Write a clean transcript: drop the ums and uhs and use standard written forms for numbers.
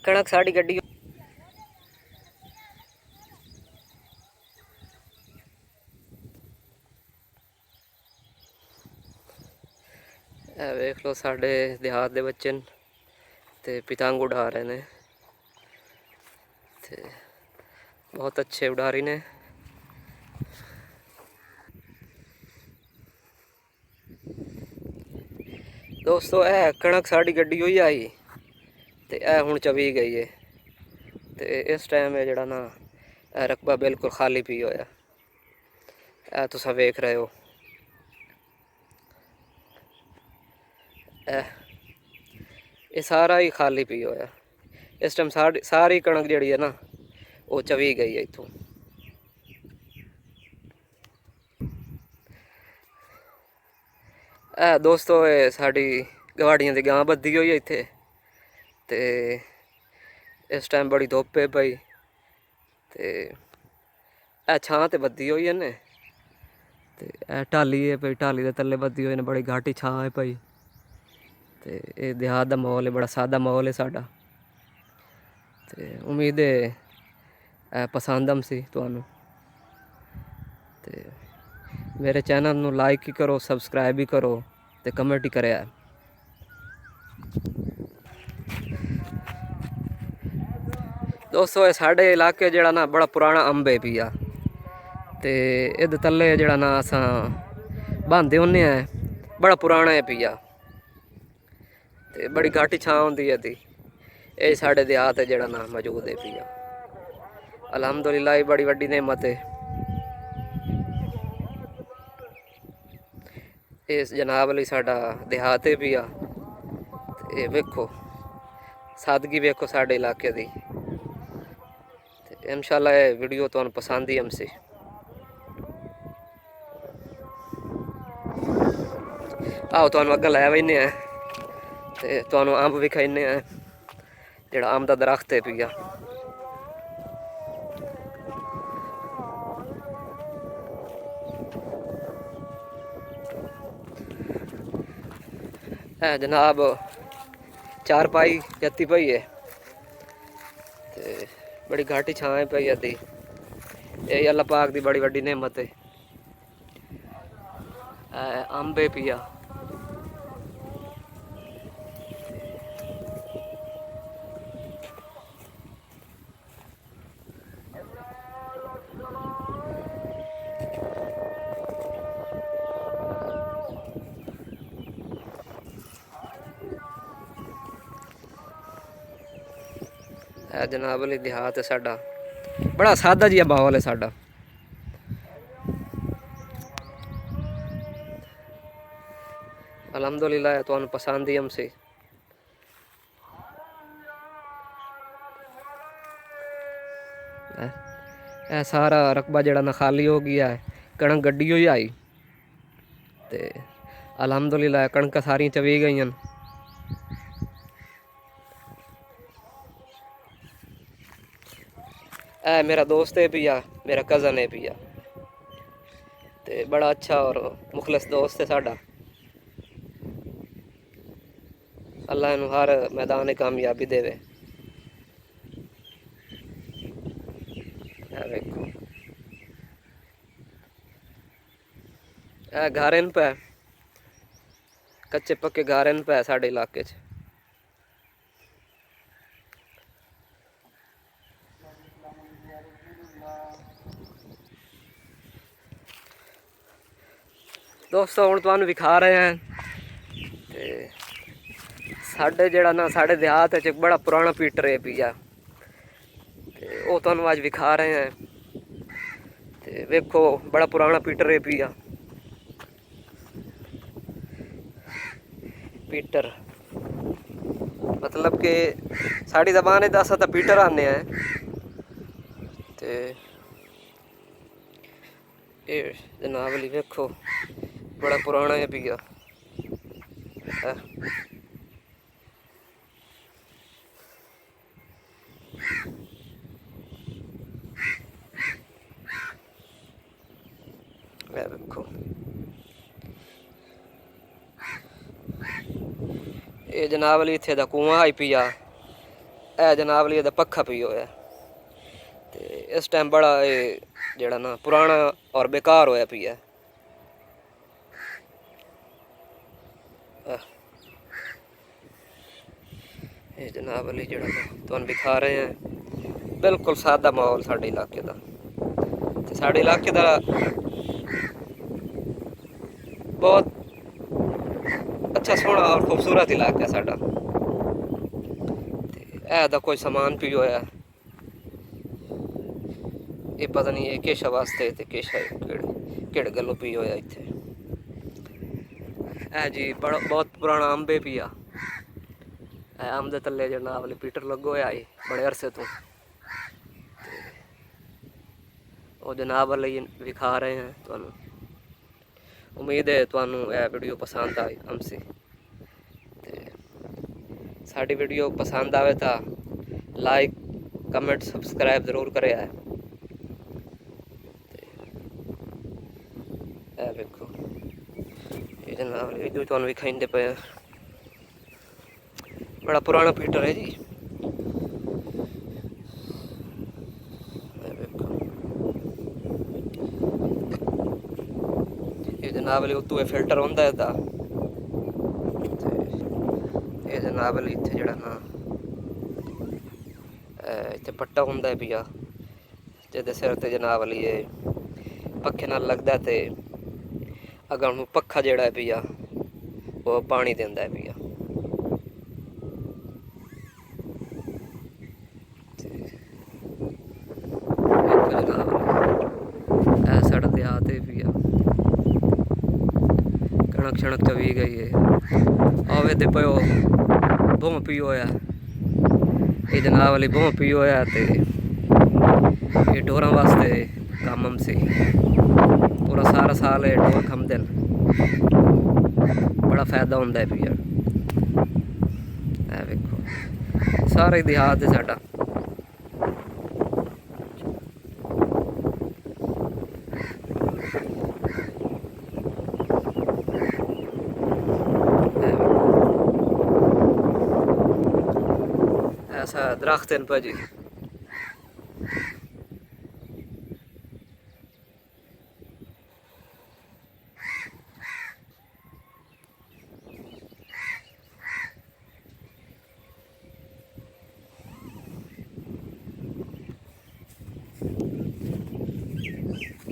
कणक साड़ी गड्डी वेख लो साढ़े देहात दे बच्चे ते पतंग उड़ा रहे ने ते बहुत अच्छे उड़ारी ने। दोस्तों ए कणक साड़ी गड्डी हुई आई ते ए हुण चवी गई है ते इस टाइम है जड़ा ना रकबा बिल्कुल खाली पी होया। ए तुसा वेख रहे हो ये सारा ही खाली पी होया। इस टाइम सारी कणक जड़ी है ना वो चवी गई है इथों। दोस्तों ये साड़ी गवाड़ियां दी गां बद्धी हुई है इत्थे ते इस टाइम बड़ी धुप है पई ते छां ते बद्धी हुई है ने ते टाली है पई, टाली दे थल्ले बद्धी हुई ने, बड़ी घाटी छां है पई ते ये देहात दा माहौल है, बड़ा सादा माहौल है साडा ते उम्मीद है पसंद आमसी तुहानू ते मेरे चैनल नू लाइक ही करो, सबसक्राइब ही करो ते कमेंट ही करे। दोस्तों ये साढ़े इलाके जड़ा ना बड़ा पुराना अंब है पिया ते इद तले जड़ा ना असा बांधे होने हैं, बड़ा पुराना है पिया ते बड़ी घाटी छां होंदी है ती। ये साढ़े देहात है जड़ा ना मौजूद है पिया। अल्हम्दुलिल्लाह ये बड़ी वड्डी नेमत है। इस जनाब अली साडा देहात है पिया ते वेखो सादगी वेखो साढ़े इलाके दी। इंशाल्लाह ये वीडियो तुहानू पसंद ही हमसे। आओ तुहानू अग्गे लै वैने हैं ते तुहानू अंब विखाइने हैं जेड़ा अंब दा दरख्त है पिया। जनाब चारपाई जत्ती पई है ते बड़ी घाटी छां पई है ती। यही अल्लाह पाक दी बड़ी वड्डी नेमत है। अंब है पिया जनाब अली देहात है साडा, बड़ा सादा जिहा माहौल है साडा। अल्हम्दुलिल्लाह तुहानू पसंद ही हमसे। ए सारा रकबा जड़ा ना खाली हो गया है, कणक गड्डी हुई आई ते अल्हम्दुलिल्लाह कणक सारी चवी गई। मेरा दोस्त है पिया, मेरा कज़न है पिया ते बड़ा अच्छा और मुखलस दोस्त है साडा। अल्लाह इनू हर मैदान कामयाबी देवे। देखो गारन पे कच्चे पक्के गारन पे साढ़े इलाके च। दोस्तों हुण तुहानू विखा रहे हैं ते साढ़े जड़ा ना साढ़े देहात च बड़ा पुराना पीटर है पिया ते वो तुहानू अज विखा रहे हैं ते वेखो बड़ा पुराना पीटर है पिया। पीटर मतलब कि साड़ी जबान दस तो पीटर आने हैं ते ये जनाब अली वेखो बड़ा पुराना है पिया। देखो ये जनाब अली इत्थे दा कुआं आई पिया ਇਹ ਜਨਾਬ ਲਈ ਇਹਦਾ ਪੱਖਾ ਪਈ ਹੋਇਆ ਤੇ ਇਸ ਟਾਈਮ ਬੜਾ ਇਹ ਜਿਹੜਾ ਨਾ ਪੁਰਾਣਾ ਔਰ ਬੇਕਾਰ ਹੋਇਆ ਪਿਆ। ਇਹ ਜਨਾਬ ਲਈ ਜਿਹੜਾ ਤੁਹਾਨੂੰ ਦਿਖਾ ਰਹੇ ਹਾਂ, ਬਿਲਕੁਲ ਸਾਦਾ ਮਾਹੌਲ ਸਾਡੇ ਇਲਾਕੇ ਦਾ। ਤੇ ਸਾਡੇ ਇਲਾਕੇ ਦਾ ਬਹੁਤ अच्छा सोहना और खूबसूरत इलाका साडा। ए दा कोई समान पी होया, ये पता नहीं है किस वास्ते ते किस केड़े गल्लों पी होया इत्थे। ए जी बड़ा बहुत पुराना अंबे पिया, ए अंब दे तले जनाब वाले पीटर लगो होया है बड़े अरसे तो। वो जनाब वाले विखा रहे हैं तुहानू। उम्मीद है तुहानू यह वीडियो पसंद आए हमसे। साड़ी वीडियो पसंद आवे तो लाइक कमेंट सब्सक्राइब जरूर करे है। देखो ये जनाब जो तुहानू विखाइंदे पे बड़ा पुराना पीटर है जी। ये जनाब उत्तों फिल्टर होंदा है ये जनाब इत्थे जेड़ा ना इत्थे पट्टा होंदा है पिया जिहदे सिर ते जनाब वाली ये पक्खे नाल लगदा ते अगर उन्होंने पक्खा जेड़ा है पिया वो पानी देंदा है पिया। साढ़ा देहात है पिया कणक शणक चवी गई है आवे दे पयो बोह पी होया ये जनाब वाली बोह पी होया ते ये ढोरां वास्ते काम से पूरा सारा साल ये ढोर खमदे बड़ा फायदा होंदा है पिया। ए वेखो सारा ही देहात है साडा। ऐसा दरख्त हैं भाजी।